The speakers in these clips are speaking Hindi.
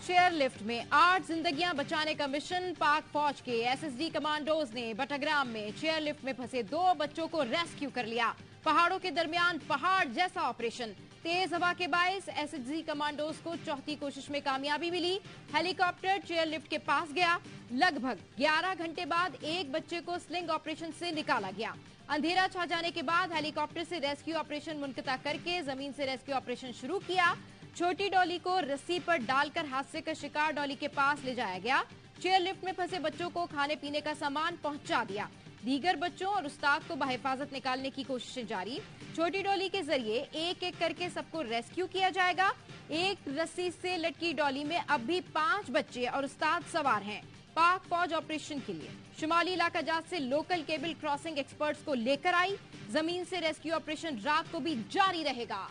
चेयरलिफ्ट में 8 जिंदगियां बचाने का मिशन। पाक फौज के एसएसडी कमांडोज ने बटाग्राम में चेयरलिफ्ट में फंसे 2 बच्चों को रेस्क्यू कर लिया। पहाड़ों के दरमियान पहाड़ जैसा ऑपरेशन। तेज हवा के बायस एसएसडी कमांडोज को चौथी कोशिश में कामयाबी मिली। हेलीकॉप्टर चेयरलिफ्ट के पास गया। लगभग 11 घंटे बाद एक बच्चे को स्लिंग ऑपरेशन से निकाला गया। अंधेरा छा जाने के बाद हेलीकॉप्टर से रेस्क्यू ऑपरेशन मुनक़ता करके जमीन से रेस्क्यू ऑपरेशन शुरू किया। छोटी डॉली को रस्सी पर डालकर हादसे का शिकार डॉली के पास ले जाया गया। चेयरलिफ्ट में फंसे बच्चों को खाने पीने का सामान पहुंचा दिया। दीगर बच्चों और उस्ताद को बहिफाजत निकालने की कोशिशें जारी। छोटी डॉली के जरिए एक एक करके सबको रेस्क्यू किया जाएगा। एक रस्सी से लटकी डॉली में अब भी 5 बच्चे और उस्ताद सवार हैं। पाक फौज ऑपरेशन के लिए शुमाली इलाका जात से लोकल केबल क्रॉसिंग एक्सपर्ट्स को लेकर आई। जमीन से रेस्क्यू ऑपरेशन रात को भी जारी रहेगा।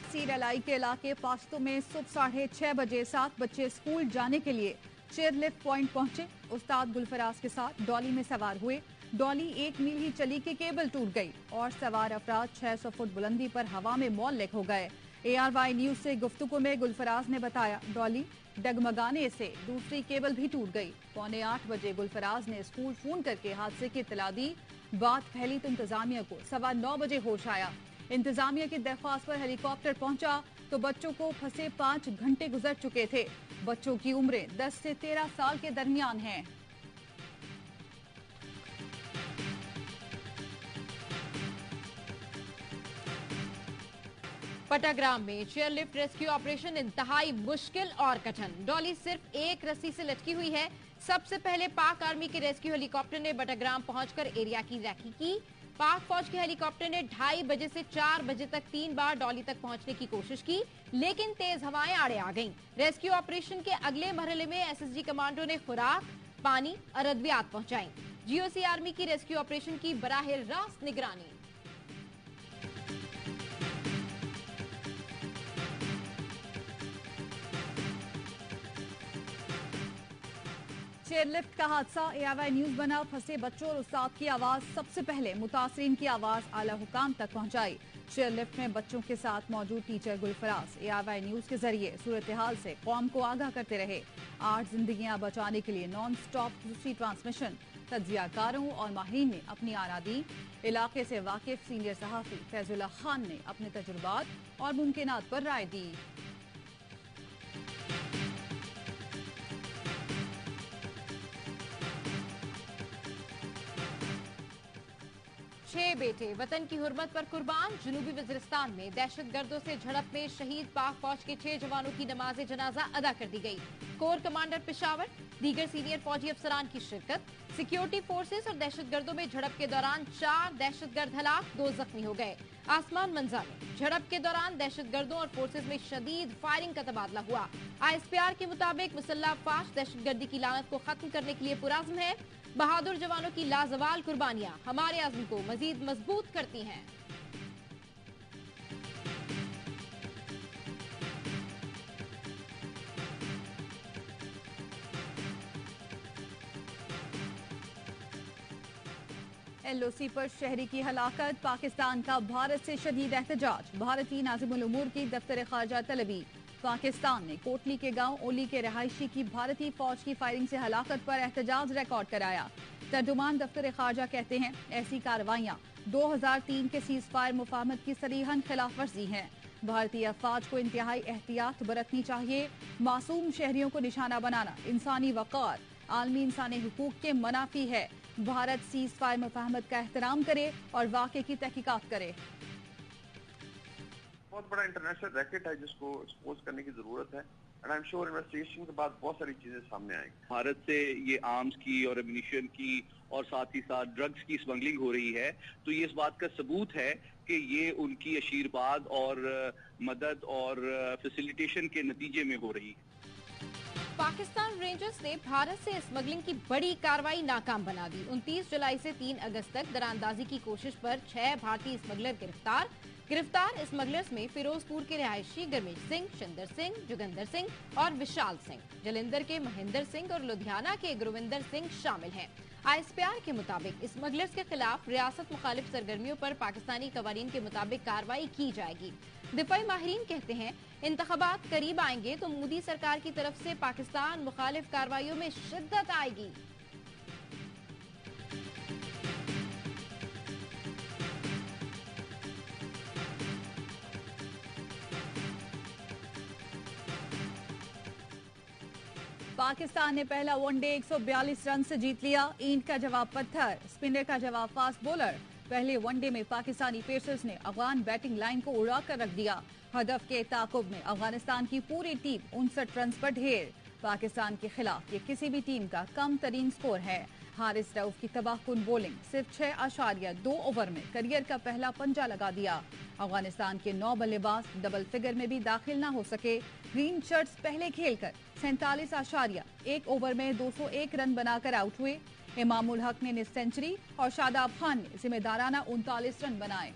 सीरलाई के इलाके पास्तों में सुबह 6:30 बजे 7 बच्चे स्कूल जाने के लिए चेयरलिफ्ट पॉइंट पहुंचे। उस्ताद गुलफराज के साथ डॉली में सवार हुए। डॉली 1 मील ही चली कि केबल टूट गई और सवार अफराद 600 फुट बुलंदी पर हवा में मौल्लिक हो गए। ARY न्यूज से गुफ्तगू में गुलफराज ने बताया, डॉली डगमगाने से दूसरी केबल भी टूट गई। 7:45 बजे गुलफराज ने स्कूल फोन करके हादसे की इत्तला दी। बात फैली तो इंतजामिया को 9:15 बजे होश आया। इंतजामिया की दरख्वास्त पर हेलीकॉप्टर पहुंचा तो बच्चों को फंसे 5 घंटे गुजर चुके थे। बच्चों की उम्रें 10 से 13 साल के दरमियान हैं। बटाग्राम में चेयरलिफ्ट रेस्क्यू ऑपरेशन इंतहाई मुश्किल और कठिन। डॉली सिर्फ एक रस्सी से लटकी हुई है। सबसे पहले पाक आर्मी के रेस्क्यू हेलीकॉप्टर ने बटाग्राम पहुंचकर एरिया की रैकी की। पाक फौज के हेलीकॉप्टर ने 2:30 बजे से 4 बजे तक 3 बार डॉली तक पहुंचने की कोशिश की, लेकिन तेज हवाएं आड़े आ गईं। रेस्क्यू ऑपरेशन के अगले मरहले में एसएसजी कमांडो ने खुराक, पानी और अद्वियात पहुंचाई। GOC आर्मी की रेस्क्यू ऑपरेशन की बराह रास्त निगरानी। चेयरलिफ्ट का हादसा ARY न्यूज बना। फंसे बच्चों और उस्ताद की आवाज सबसे पहले मुतासरीन की आवाज आला हुकाम तक पहुंचाई। चेयरलिफ्ट में बच्चों के साथ मौजूद टीचर गुलफराज ARY न्यूज के जरिए सूरत हाल से कौम को आगाह करते रहे। 8 जिंदगियां बचाने के लिए नॉन स्टॉप दूसरी ट्रांसमिशन। तज्जियाकारों और माहिरीन ने अपनी आरा दी। इलाके से वाकिफ सीनियर सहाफी फैजुल्ला खान ने अपने तजुर्बात और मुमकिनात पर राय दी। 6 बेटे वतन की हुर्मत पर कुर्बान। जनूबी वजीरिस्तान में दहशतगर्दों से झड़प में शहीद पाक फौज के 6 जवानों की नमाज जनाजा अदा कर दी गई। कोर कमांडर पेशावर, दीगर सीनियर फौजी अफसरान की शिरकत। सिक्योरिटी फोर्सेस और दहशतगर्दों में झड़प के दौरान 4 दहशतगर्द हलाक, 2 जख्मी हो गए। आसमान मंजा में झड़प के दौरान दहशतगर्दों और फोर्सेस में शदीद फायरिंग का तबादला हुआ। ISPR के मुताबिक मुसल्लह अफवाज दहशतगर्दी की लानत को खत्म करने के लिए पुरअज़्म है। बहादुर जवानों की लाजवाल कुर्बानियां हमारे अज़्म को मजीद मजबूत करती हैं। LOC पर शहरी की हलाकत। पाकिस्तान का भारत से शदीद एहतजाज। भारतीय नाज़िमुल उमूर की दफ्तर खारजा तलबी। पाकिस्तान ने कोटली के गांव ओली के रहायशी की भारतीय फौज की फायरिंग से हलाकत पर एहतजाज रिकॉर्ड कराया। तर्जुमान दफ्तर खारजा कहते हैं, ऐसी कार्रवाइयां 2003 के सीज फायर मुफाहमत की सरीहन खिलाफ वर्जी है। भारतीय अफवाज को इंतहाई एहतियात बरतनी चाहिए। मासूम शहरियों को निशाना बनाना इंसानी वक़ार, आलमी इंसानी हुकूक के मनाफी है। भारत सीज फायर मुफाहमत का एहतराम करे और वाक़े की तहकीकात करे। बहुत बड़ा इंटरनेशनल रैकेट है जिसको एक्सपोज करने की जरूरत है। And I am sure investigation के बाद बहुत सारी चीजें सामने आएंगी। भारत से ये आर्म्स की और एम्यूनिशन की और साथ ही साथ ड्रग्स की स्मगलिंग हो रही है, तो ये इस बात का सबूत है कि ये उनकी आशीर्वाद और मदद और फैसिलिटेशन के नतीजे में हो रही है। पाकिस्तान रेंजर्स ने भारत से स्मगलिंग की बड़ी कार्रवाई नाकाम बना दी। 29 जुलाई से 3 अगस्त तक दरानंदाजी की कोशिश पर 6 भारतीय स्मगलर गिरफ्तार। गिरफ्तार स्मगलर्स में फिरोजपुर के रिहायशी गरमेश सिंह, शिंदर सिंह, जुगंदर सिंह और विशाल सिंह, जलंधर के महेंद्र सिंह और लुधियाना के गुरविंदर सिंह शामिल हैं। ISPR के मुताबिक स्मगलर्स के खिलाफ रियासत मुखालिफ सरगर्मियों पर पाकिस्तानी कवानीन के मुताबिक कार्रवाई की जाएगी। दिफाई माहिरीन कहते हैं इंतखाबात करीब आएंगे तो मोदी सरकार की तरफ से पाकिस्तान मुखालिफ कार्रवाइयों में शिद्दत आएगी। पाकिस्तान ने पहला वनडे 142 रन से जीत लिया। ईंट का जवाब पत्थर, स्पिनर का जवाब फास्ट बॉलर। पहले वनडे में पाकिस्तानी पेसर्स ने अफगान बैटिंग लाइन को उड़ा कर रख दिया। हदफ के ताकुब में अफगानिस्तान की पूरी टीम 59 रन पर ढेर। पाकिस्तान के खिलाफ ये किसी भी टीम का कम तरीन स्कोर है। हारिस रऊफ की तबाहकुन बॉलिंग सिर्फ 6.2 ओवर में करियर का पहला पंजा लगा दिया। अफगानिस्तान के 9 बल्लेबाज डबल फिगर में भी दाखिल न हो सके। ग्रीन शर्ट्स पहले खेलकर 47.1 ओवर में 201 रन बनाकर आउट हुए। इमामुल हक ने निस सेंचुरी और शादाब खान ने जिम्मेदाराना 39 रन बनाए।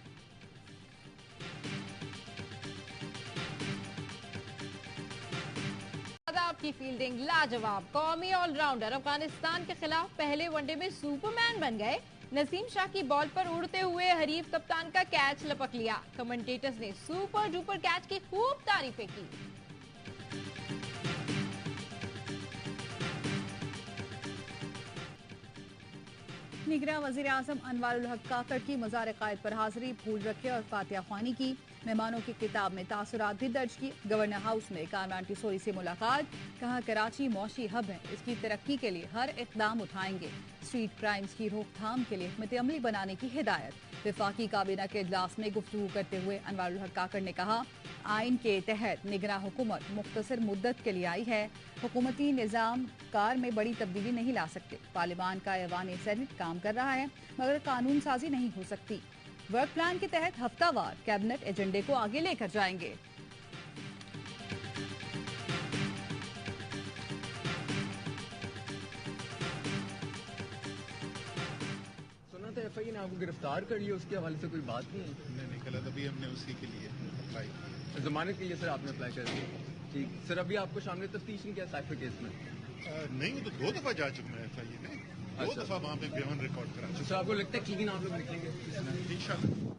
शादाब की फील्डिंग लाजवाब। कौमी ऑलराउंडर अफगानिस्तान के खिलाफ पहले वनडे में सुपरमैन बन गए। नसीम शाह की बॉल पर उड़ते हुए हरीफ कप्तान का कैच लपक लिया। कमेंटेटर्स ने सुपर डुपर कैच की खूब तारीफें की। निगरां वज़ीर आज़म अनवारुल हक काकड़ की मज़ार क़ायद पर हाजिरी, फूल रखे और फातिहा ख्वानी की। मेहमानों की किताब में तासुरात भी दर्ज की। गवर्नर हाउस में कारवान टिसोरी से मुलाकात, कहा कराची मौशी हब है, इसकी तरक्की के लिए हर इक़दाम उठाएंगे। स्ट्रीट क्राइम्स की रोकथाम के लिए हिकमत अमली बनाने की हिदायत। वफाकी काबीना के इजलास में गुफ्तगू करते हुए अनवारुल हक काकड़ ने कहा, आइन के तहत निगरां हुकूमत मुख्तसर मुद्दत के लिए आई है। हुकूमती निज़ाम कार में बड़ी तब्दीली नहीं ला सकते। पार्लियामान का ऐवान सेनेट काम कर रहा है मगर कानून साजी नहीं हो सकती। वर्क प्लान के तहत हफ्तावार कैबिनेट एजेंडे को आगे लेकर जाएंगे। सुना था FIA ने आपको गिरफ्तार कर लिया, उसके हवाले से कोई बात नहीं है? नहीं कल अभी हमने उसी के लिए अप्लाई किया। जमानत के लिए सर आपने अप्लाई कर दिया? ठीक सर, अभी आपको सामने तफ्तीश नहीं किया साइफर केस में? नहीं, वो तो 2 दफा जा चुका है FIA ने, 2 दफा वहाँ पे बयान रिकॉर्ड करा तो सर आपको लगता है क्लीन आप लोग निकलेंगे इंशाल्लाह?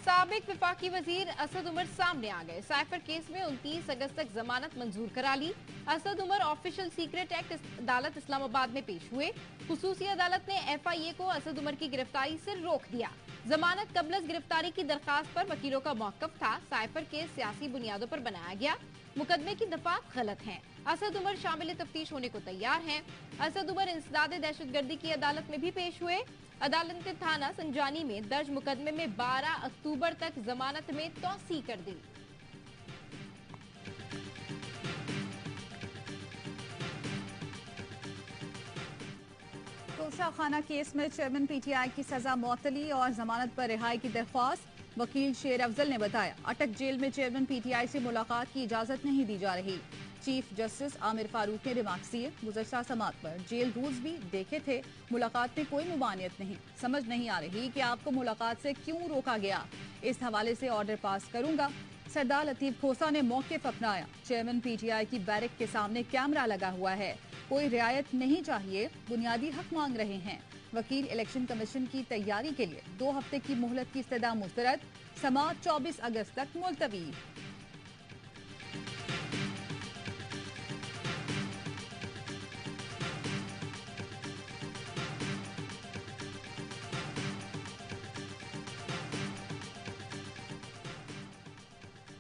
साबिक वफाकी वजीर असद उमर सामने आ गए। साइफर केस में 29 अगस्त तक जमानत मंजूर करा ली। Asad Umar official secret act अदालत इस्लामाबाद में पेश हुए। खुसूसी अदालत ने FIA को असद उमर की गिरफ्तारी से रोक दिया। जमानत कबलस गिरफ्तारी की दरखास्त पर वकीलों का मौकफ था। साइफर केस सियासी बुनियादों पर बनाया गया। मुकदमे की दफात गलत हैं। असद उमर शामिल तफ्तीश होने को तैयार हैं। असद उमर इंसदाद दहशतगर्दी की अदालत में भी पेश हुए। अदालत ने थाना संजानी में दर्ज मुकदमे में 12 अक्टूबर तक जमानत में तौसी कर दी। तोशा खाना केस में चेयरमैन PTI की सजा मुअत्तली और जमानत पर रिहाई की दरख्वास्त। वकील शेर अफजल ने बताया, अटक जेल में चेयरमैन PTI से मुलाकात की इजाजत नहीं दी जा रही। चीफ जस्टिस आमिर फारूक ने रिमार्क्स दिए, गुज़श्ता समात पर जेल रूल्स भी देखे थे, मुलाकात में कोई मुमानियत नहीं। समझ नहीं आ रही कि आपको मुलाकात से क्यों रोका गया। इस हवाले से ऑर्डर पास करूंगा। सरदार लतीफ खोसा ने मौक़िफ़ अपनाया। चेयरमैन PTI की बैरक के सामने कैमरा लगा हुआ है, कोई रियायत नहीं चाहिए, बुनियादी हक मांग रहे हैं। वकील इलेक्शन कमीशन की तैयारी के लिए 2 हफ्ते की मोहलत की इस्तदा मुस्तरद। समात 24 अगस्त तक मुलतवी।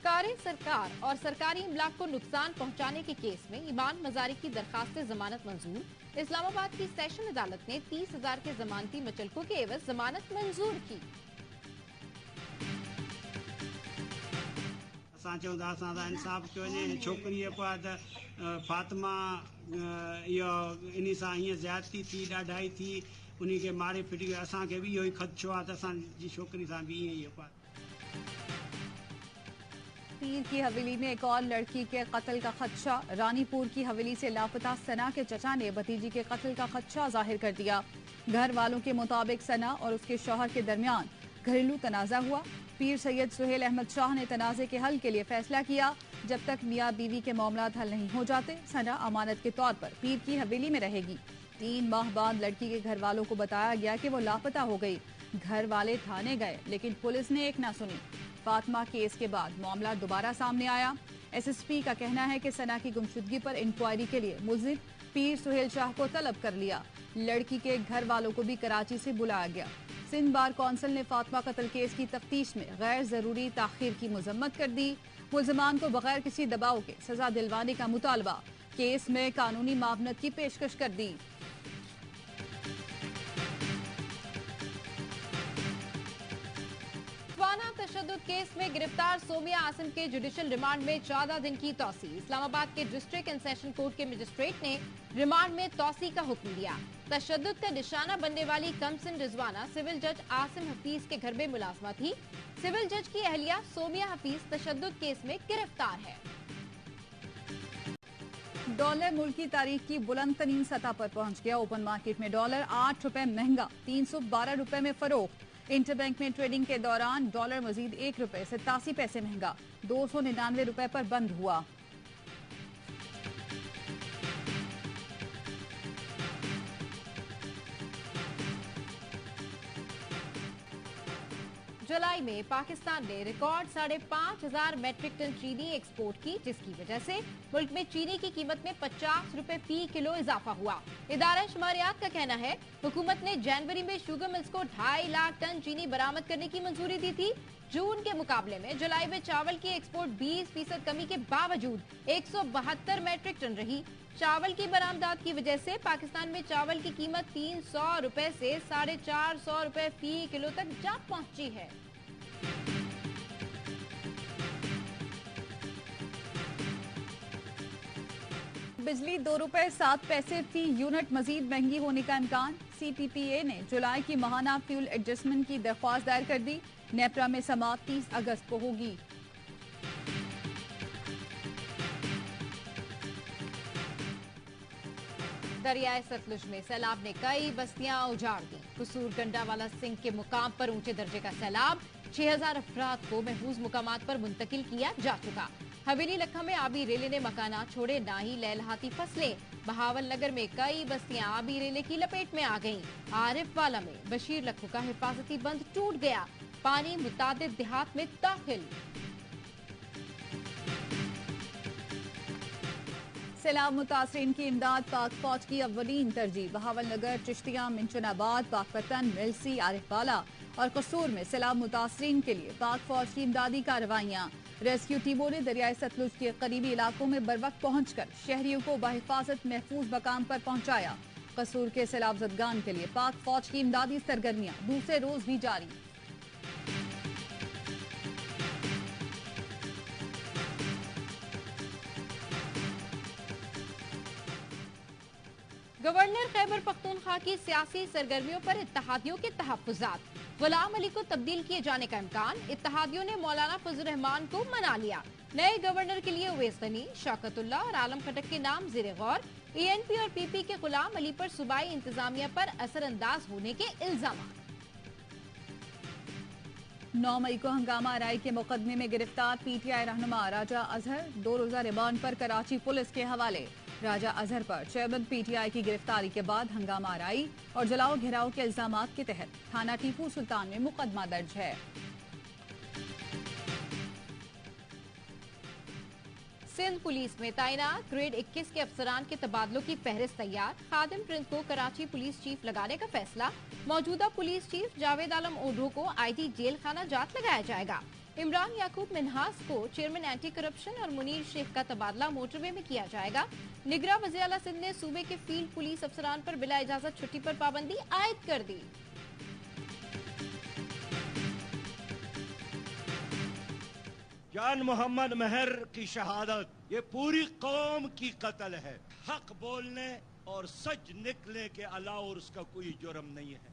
कारे सरकार और सरकारी इमलाक को नुकसान पहुंचाने के केस में ईमान मजारी की दरखास्त जमानत मंजूर। इस्लामाबाद की सेशन अदालत ने 30,000 के जमानती मचलकों के एवज जमानत मंजूर की। इंसाफ कयो वञे। छोकिरीअ फातिमा इहो इन सां हीअं ज़्यादती थी, ॾाढाई थी, उन खे मारे फिटी वियो। असांखे बि इहो ई ख़दशो आहे त असांजी छोकिरी सां बि ईअं ई पीर की हवेली में एक और लड़की के कत्ल का खदशा। रानीपुर की हवेली से लापता सना के चचा ने भतीजी के कत्ल का खदशा जाहिर कर दिया। घर वालों के मुताबिक सना और उसके शौहर के दरमियान घरेलू तनाजा हुआ। पीर सैयद सुहेल अहमद शाह ने तनाज़े के हल के लिए फैसला किया। जब तक मियाँ बीवी के मामलात हल नहीं हो जाते, सना अमानत के तौर पर पीर की हवेली में रहेगी। 3 माह बाद लड़की के घर वालों को बताया गया कि वो लापता हो गई। घर वाले थाने गए, लेकिन पुलिस ने एक ना सुनी। फातिमा केस के बाद मामला दोबारा सामने आया। SSP का कहना है कि सना की गुमशुदगी पर इंक्वायरी के लिए मुल्जिम पीर सुहेल शाह को तलब कर लिया। लड़की के घर वालों को भी कराची से बुलाया गया। सिंध बार कौंसिल ने फातिमा कत्ल केस की तफ्तीश में गैर जरूरी ताखीर की मजम्मत कर दी। मुल्जिमान को बगैर किसी दबाव के सजा दिलवाने का मुतालबा। केस में कानूनी मावनत की पेशकश कर दी। तशद्दुद केस में गिरफ्तार सोमिया आसिम के जुडिशल रिमांड में 14 दिन की तौसी। इस्लामाबाद के डिस्ट्रिक्ट एंड सेशन कोर्ट के मजिस्ट्रेट ने रिमांड में तौसी का हुक्म दिया। तशद्दुद का निशाना बनने वाली कमसिन रिजवाना सिविल जज आसिम हफीज के घर में मुलाजमा थी। सिविल जज की अहलिया सोमिया हफीज तशद्दुद केस में गिरफ्तार है। डॉलर मुल्क की तारीख की बुलंद तरीन सतह पर पहुंच गया। ओपन मार्केट में डॉलर 8 रुपए महंगा 312 रुपए में फरोख्त। इंटरबैंक में ट्रेडिंग के दौरान डॉलर मजीद 1 रुपए 87 पैसे महंगा 299 रुपए पर बंद हुआ। जुलाई में पाकिस्तान ने रिकॉर्ड 5,500 मैट्रिक टन चीनी एक्सपोर्ट की, जिसकी वजह से मुल्क में चीनी की कीमत में 50 रुपए फी किलो इजाफा हुआ। इदारा शुमारियात का कहना है हुकूमत ने जनवरी में शुगर मिल्स को 2.5 लाख टन चीनी बरामद करने की मंजूरी दी थी। जून के मुकाबले में जुलाई में चावल की एक्सपोर्ट 20% कमी के बावजूद 172 मैट्रिक टन रही। चावल की बरामदात की वजह से पाकिस्तान में चावल की कीमत 300 रुपए से 450 रुपए फी किलो तक जा पहुंची है। बिजली 2 रुपए 7 पैसे फी यूनिट मजीद महंगी होने का इम्कान। CPPA ने जुलाई की माहाना फ्यूल एडजस्टमेंट की दरख्वास्त दायर कर दी। नेपरा में समाप्त 30 अगस्त को होगी। दरियाए सतलुज में सैलाब ने कई बस्तियां उजाड़ दी। कसूर गंडावाला सिंह के मुकाम पर ऊंचे दर्जे का सैलाब 6000 अफराद को महफूज मुकामात पर मुंतकिल किया जा चुका। हवेली लखा में आबी रेले ने मकाना छोड़े, ना ही लहलहाती फसलें। बहावल नगर में कई बस्तियां आबी रेले की लपेट में आ गईं। आरिफ वाला में बशीर लखू का हिफाजती बंद टूट गया। पानी मुतादिद देहात में दाखिल। सैलाब मुतासरीन की इमदाद पाक फौज की अव्वलीन तरजीह। बहावल नगर, चिश्तिया, मिंचनाबाद, पाकपतन, मिल्सी, आरिफवाला और कसूर में सैलाब मुतासरीन के लिए पाक फौज की इमदादी कार्रवाइयाँ। रेस्क्यू टीमों ने दरियाए सतलुज के करीबी इलाकों में बर वक्त पहुंचकर शहरियों को बहिफाजत महफूज मकाम पर पहुंचाया। कसूर के सैलाब जदगान के लिए पाक फौज की इमदादी सरगर्मियां दूसरे रोज भी जारी। गवर्नर खैबर पख्तूनख्वा की सियासी सरगर्मियों पर इत्तेहादियों के तहफ्फुज़ात। गुलाम अली को तब्दील किए जाने का इम्कान। इत्तेहादियों ने मौलाना फजल रहमान को मना लिया। नए गवर्नर के लिए उवैस गनी, शौकतुल्ला और आलम खटक के नाम ज़ेरे गौर। ENP और PP के गुलाम अली पर सूबाई इंतजामिया पर असरअंदाज होने के इल्जाम। 9 मई को हंगामा आराई के मुकदमे में गिरफ्तार PTI रहनुमा राजा अजहर 2 रोजा रिमांड पर कराची पुलिस के हवाले। राजा अजहर पर चेयरमैन PTI की गिरफ्तारी के बाद हंगामा आराई और जलाओ घेराव के इल्जामात के तहत थाना टीपू सुल्तान में मुकदमा दर्ज है। सिंध पुलिस में तैनात ग्रेड 21 के अफसरान के तबादलों की फहरिस्त तैयार। खादिम प्रिंस को कराची पुलिस चीफ लगाने का फैसला। मौजूदा पुलिस चीफ जावेद आलम ओढो को IT जेल खाना जात लगाया जाएगा। इमरान याकूब मिन्हास को चेयरमैन एंटी करप्शन और मुनीर शेख का तबादला मोटरवे में किया जाएगा। निगरान वज़ीर आला सिंध ने सूबे के फील्ड पुलिस अफसरान पर बिला इजाजत छुट्टी पर पाबंदी आयद कर दी। जान मोहम्मद महर की शहादत ये पूरी कौम की कत्ल है। हक बोलने और सच निकलने के अलावा उसका कोई जुर्म नहीं है।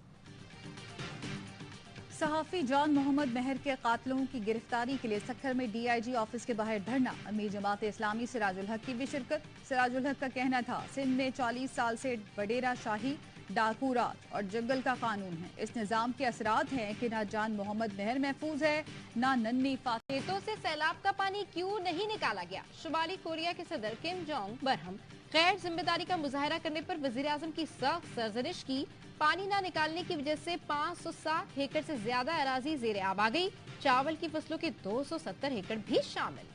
सहाफी जान मोहम्मद महर के कातलों की गिरफ्तारी के लिए सक्खर में DIG ऑफिस के बाहर धरना। अमीर जमात इस्लामी सिराजुल हक की भी शिरकत। सिराजुल हक का कहना था सिंध में 40 साल से वडेरा शाही डाकू रात और जंगल का कानून है। इस निजाम के असरात हैं कि ना जान मोहम्मद मेहर महफूज है, ना नन्ही फातिमा। खेतों से सैलाब का पानी क्यों नहीं निकाला गया? शुमाली कोरिया के सदर किम जोंग बरहम। गैर जिम्मेदारी का मुजाहरा करने पर वजीर-आजम की सख्त सरजनिश की। पानी न निकालने की वजह से 560 एकड़ से ज्यादा अराजी ज़ेरे आब आ गई। चावल की फसलों के 270 एकड़ भी शामिल।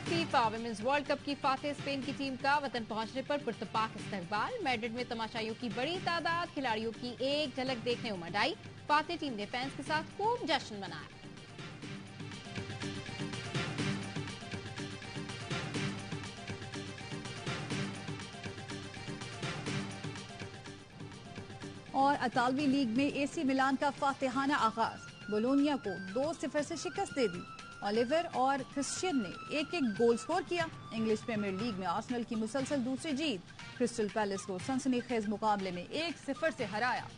फीफा विमेंस वर्ल्ड कप की फातेह स्पेन की टीम का वतन पहुंचने पर पुरतपाक इस्तकबाल। मैड्रिड में तमाशाइयों की बड़ी तादाद, खिलाड़ियों की एक झलक देखने उमड़ आई। फातेह टीम ने फैंस के साथ खूब जश्न मनाया। और इतालवी लीग में एसी मिलान का फातिहाना आगाज। बोलोनिया को 2-0 से शिकस्त दे दी। ओलिवर और क्रिश्चियन ने एक-एक गोल स्कोर किया। इंग्लिश प्रीमियर लीग में आर्सेनल की मुसलसल दूसरी जीत। क्रिस्टल पैलेस को सनसनीखेज मुकाबले में 1-0 से हराया।